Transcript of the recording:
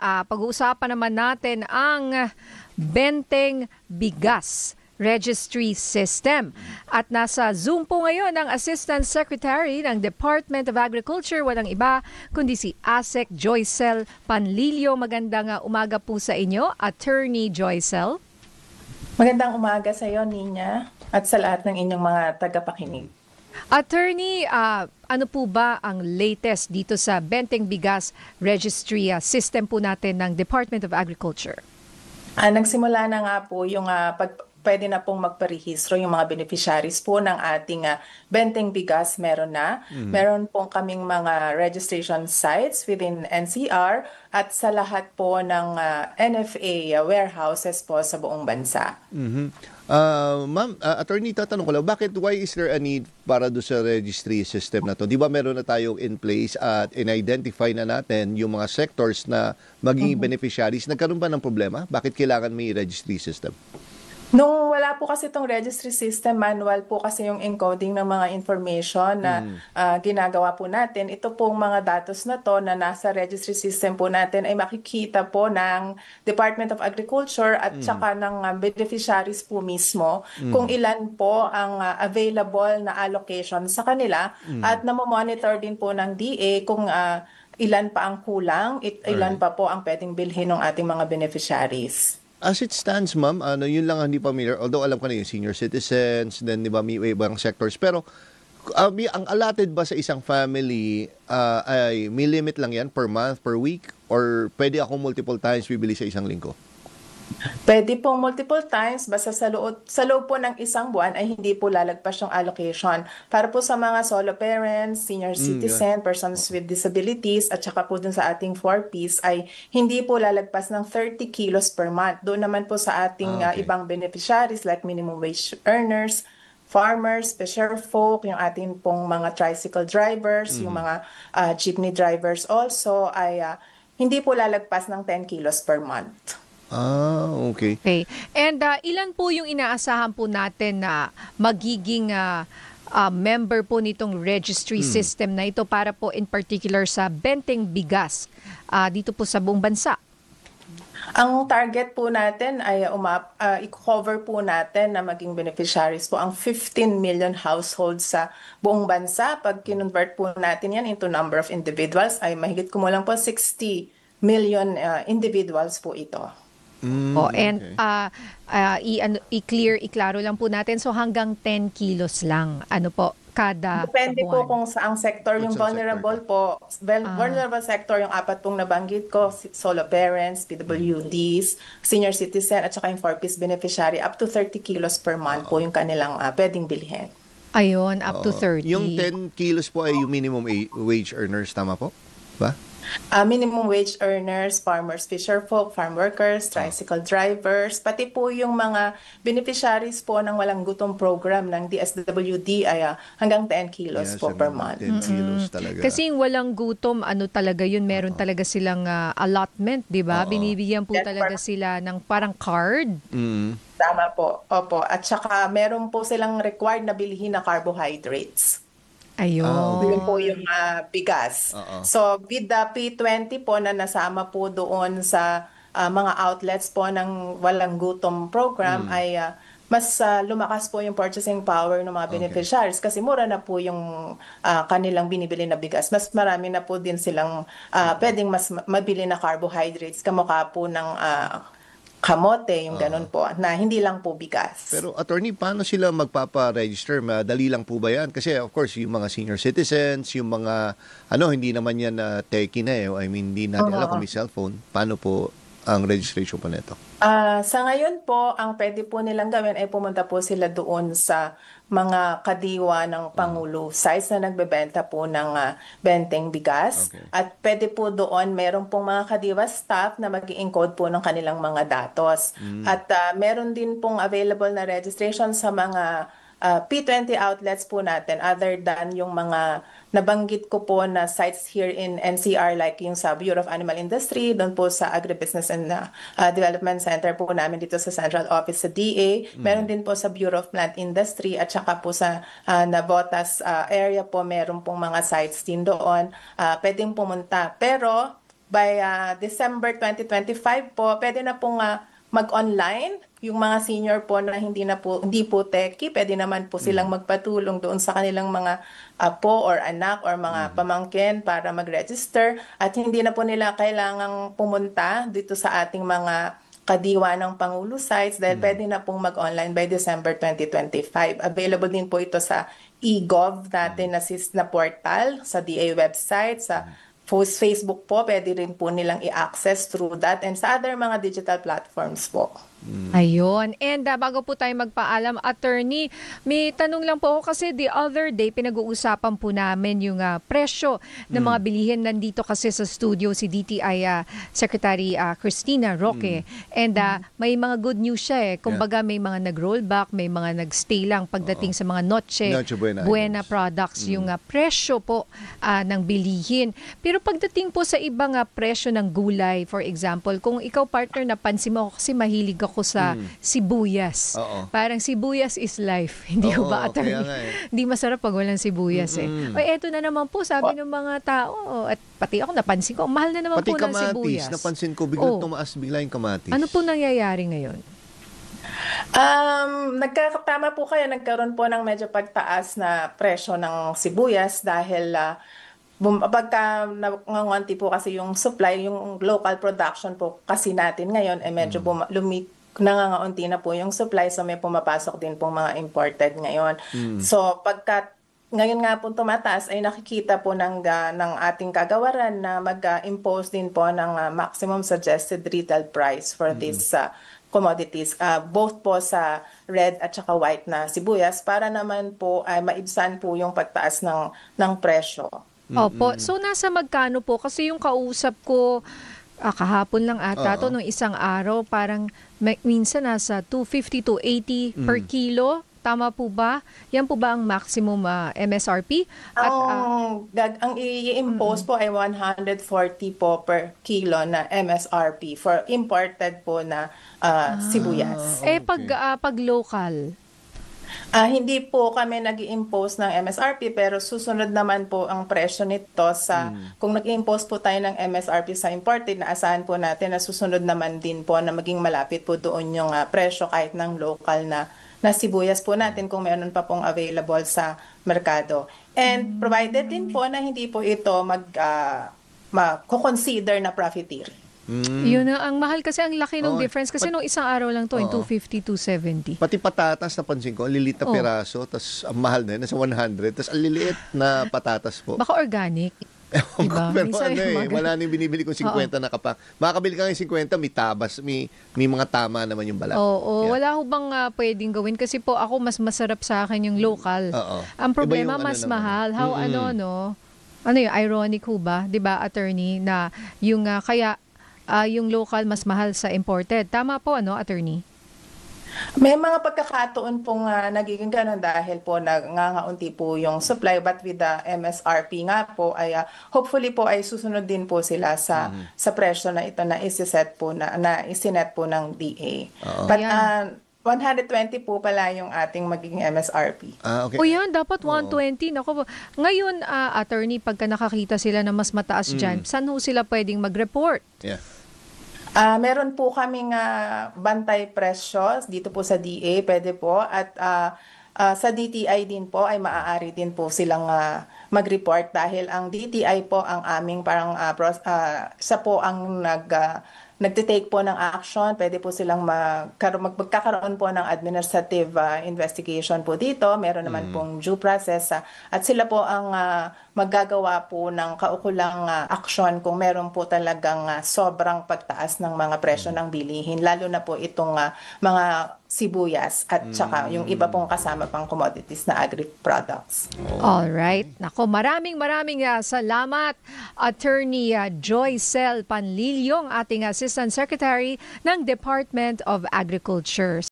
Pag-uusapan naman natin ang Benteng Bigas Registry System. At nasa Zoom po ngayon ang Assistant Secretary ng Department of Agriculture, walang iba kundi si ASEC Joycel Panlilio. Magandang umaga po sa inyo, Attorney Joycel. Magandang umaga sa iyo, Nina, at sa lahat ng inyong mga tagapakinig. Attorney, ano po ba ang latest dito sa Benteng Bigas Registry System po natin ng Department of Agriculture? Nagsimula na nga po yung pwede na pong magparehistro yung mga beneficiaries po ng ating Benteng Bigas. Meron na. Meron pong kaming mga registration sites within NCR at sa lahat po ng NFA warehouses po sa buong bansa. Ma'am, attorney, tatanong ko lang, why is there a need para do sa registry system na to? Di ba meron na tayong in place at in-identify na natin yung mga sectors na magiging beneficiaries? Nagkaroon ba ng problema? Bakit kailangan may registry system? Nung wala po kasi itong registry system, manual po kasi yung encoding ng mga information na ginagawa po natin. Ito pong mga datos na to na nasa registry system po natin ay makikita po ng Department of Agriculture at saka ng beneficiaries po mismo kung ilan po ang available na allocation sa kanila at namomonitor din po ng DA kung ilan pa ang kulang, ilan pa po ang pwedeng bilhin ng ating mga beneficiaries. As it stands, ma'am, yun lang ang hindi familiar. Although alam ko na yung senior citizens, then di ba may ibang sectors. Pero ang allotted ba sa isang family ay may limit lang yan per month, per week? Or pwede ako multiple times bibili sa isang linggo? Pwede pong multiple times, basta sa loob po ng isang buwan ay hindi po lalagpas yung allocation. Para po sa mga solo parents, senior citizen, persons with disabilities, at saka po dun sa ating 4Ps ay hindi po lalagpas ng 30 kilos per month. Doon naman po sa ating ibang beneficiaries like minimum wage earners, farmers, fisher folk, yung ating pong mga tricycle drivers, yung mga jeepney drivers also ay hindi po lalagpas ng 10 kilos per month. Okay. Okay. And ilan po yung inaasahan po natin na magiging member po nitong registry system na ito para po in particular sa Benteng Bigas dito po sa buong bansa? Ang target po natin ay i-cover po natin na maging beneficiaries po ang 15 million households sa buong bansa. Pag kinonvert po natin yan into number of individuals ay mahigit kumulang po 60 million individuals po ito. I-klaro lang po natin. So hanggang 10 kilos lang. Ano po? Kada Depende buwan. po kung saang sector yung vulnerable po. Vulnerable sector yung apat pong nabanggit ko, solo parents, PWDs, senior citizen, at saka yung 4Ps beneficiary, up to 30 kilos per month po yung kanilang pwedeng bilhin. Ayun, up to 30. Yung 10 kilos po ay yung minimum wage earners, tama po? Ba? Minimum wage earners, farmers, fisher folk, farm workers, tricycle drivers, pati po yung mga beneficiaries po ng walang gutom program ng DSWD ay hanggang 10 kilos po per month. 10 kilos talaga. Kasi yung walang gutom, ano talaga yun, meron talaga silang allotment, di ba? Binibigyan po talaga sila ng parang card. Tama po, opo. At saka meron po silang required na bilhin na carbohydrates. Ayun. Yun po yung bigas. So with the P20 po na nasama po doon sa mga outlets po ng walang gutom program ay mas lumakas po yung purchasing power ng mga beneficiaries kasi mura na po yung kanilang binibili na bigas. Mas marami na po din silang pwedeng mas mabili na carbohydrates kamukha po ng kamote, yung ganun po, na hindi lang po bigas. Pero attorney, paano sila magpapa-register? Madali lang po ba yan? Kasi of course, yung mga senior citizens, yung mga, hindi naman yan techie na I mean, hindi natin alam kung may cellphone. Paano po ang registration po nito? Sa ngayon po, ang pwede po nilang gawin ay pumunta po sila doon sa mga kadiwa ng Pangulo sites na nagbebenta po ng Benteng Bigas. At pwede po doon, meron pong mga kadiwa staff na mag-i-encode po ng kanilang mga datos. At meron din pong available na registration sa mga P20 outlets po natin other than yung mga nabanggit ko po na sites here in NCR like yung sa Bureau of Animal Industry, doon po sa Agribusiness and Development Center po namin dito sa Central Office sa DA. Meron din po sa Bureau of Plant Industry at saka po sa Navotas area po meron pong mga sites din doon. Pwedeng pumunta. Pero by December 2025 po, pwede na pong mag-online. Yung mga senior po na hindi po techie, pwede naman po silang magpatulong doon sa kanilang mga apo or anak or mga pamangkin para mag-register, at hindi na po nila kailangang pumunta dito sa ating mga kadiwa ng Pangulo sites dahil pwede na pong mag-online by December 2025. Available din po ito sa eGov natin na portal, sa DA website, sa Facebook po, pwede rin po nilang i-access through that, and sa other mga digital platforms po. Ayun. And bago po tayo magpaalam, attorney, may tanong lang po ako kasi the other day pinag-uusapan po namin yung presyo ng mga bilihin. Nandito kasi sa studio si DTI Secretary Cristina Roque. And may mga good news siya eh. Kumbaga may mga nag-rollback, may mga nag-stay lang pagdating sa mga Noche Buena products. Yung presyo po ng bilihin. Pero pagdating po sa ibang presyo ng gulay, for example, kung ikaw partner, napansin mo ako kasi mahilig ako sa sibuyas. Parang sibuyas is life. Hindi ko ba, attorney? Hindi masarap pag walang sibuyas eh. O eto na naman po, sabi ng mga tao, at pati ako napansin ko, mahal na naman po ng sibuyas. Napansin ko, biglang tumaas bigla yung kamatis. Ano po nangyayari ngayon? Nagkakatama po kayo, nagkaroon po ng medyo pagtaas na presyo ng sibuyas dahil pagka nanganganti po kasi yung supply, yung local production po kasi natin ngayon medyo nangangaunti na po yung supply, so may pumapasok din po mga imported ngayon. So pagka ngayon nga po tumataas, ay nakikita po ng ating kagawaran na mag-impose din po ng maximum suggested retail price for these commodities, both po sa red at saka white na sibuyas, para naman po ay maibsan po yung pagtaas ng presyo. Opo. So nasa magkano po? Kasi yung kausap ko kahapon lang ata to nung isang araw, parang minsan nasa 250 to 80 per kilo. Tama po ba? Yan po ba ang maximum MSRP? At, ang i-impose po ay 140 po per kilo na MSRP for imported po na sibuyas. Pag local? Hindi po kami nag-i-impose ng MSRP, pero susunod naman po ang presyo nito sa kung nag-i-impose po tayo ng MSRP sa imported, naasahan po natin na susunod naman din po na maging malapit po doon yung presyo kahit ng local na sibuyas po natin kung meron pa pong available sa merkado. And provided din po na hindi po ito mag-consider na profiteering. Yun na, ang mahal kasi, ang laki ng difference kasi nung isang araw lang to, 250, 270. Pati patatas, napansin ko, ang lilit na peraso, tas ang mahal na yun, nasa 100, tas ang liliit na patatas po. Baka organic. Diba? Pero wala nang binibili kong 50 na kapak. Makakabili ka ng 50, may tabas, may mga tama naman yung balat. Wala ho bang pwedeng gawin? Kasi po ako, mas masarap sa akin yung local. Ang problema, mas mahal. How ano yung ironic ho ba? Diba, attorney, na yung kaya yung local mas mahal sa imported. Tama po, attorney? May mga pagkakataon pong nagiging ganun dahil po nangangaunti po yung supply, but with the MSRP nga po ay hopefully po ay susunod din po sila sa presyo na ito na isiset po na isinet po ng DA. But 120 po pala yung ating magiging MSRP. Okay. O yan, dapat 120. Naku, ngayon, attorney, pagka nakakita sila na mas mataas dyan, saan ho sila pwedeng mag-report? Yeah. Meron po kaming bantay presyo dito po sa DA, pwede po. At sa DTI din po ay maaari din po silang mag-report dahil ang DTI po ang aming parang siya po ang nagtitake po ng action. Pwede po silang magkakaroon po ng administrative investigation po dito. Meron naman pong due process at sila po ang maggagawa po ng kaukulang aksyon kung meron po talagang sobrang pagtaas ng mga presyo ng bilihin, lalo na po itong mga sibuyas at saka yung iba pong kasama pang commodities na agri-products. Alright. Nako, maraming salamat, Attorney Joycel Panlilyong, ating Assistant Secretary ng Department of Agriculture.